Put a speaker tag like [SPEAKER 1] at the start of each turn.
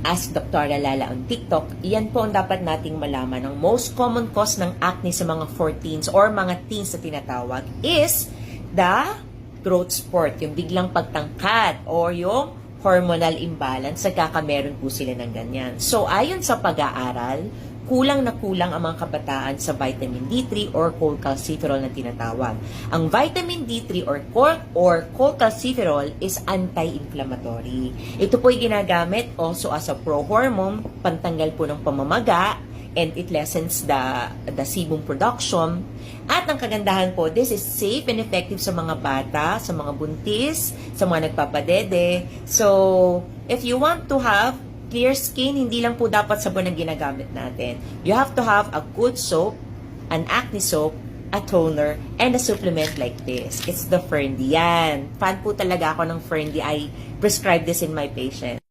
[SPEAKER 1] Ask Dr. Lala on TikTok, iyan po ang dapat nating malaman. Ang most common cause ng acne sa mga 14s or mga teens na tinatawag is the growth spurt, yung biglang pagtangkad or yung hormonal imbalance, meron po sila ng ganyan. So, ayon sa pag-aaral, kulang na kulang ang mga kabataan sa vitamin D3 or cholecalciferol na tinatawag. Ang vitamin D3 or cholecalciferol is anti-inflammatory. Ito po ay ginagamit also as a pro-hormone, pantanggal po ng pamamaga, and it lessens the sebum production. At ang kagandahan po, this is safe and effective sa mga bata, sa mga buntis, sa mga nagpapadede. So, if you want to have clear skin, hindi lang po dapat sabon ang ginagamit natin. You have to have a good soap, an acne soap, a toner, and a supplement like this. It's the Ferndy. Yan. Fan po talaga ako ng Ferndy. I prescribe this in my patients.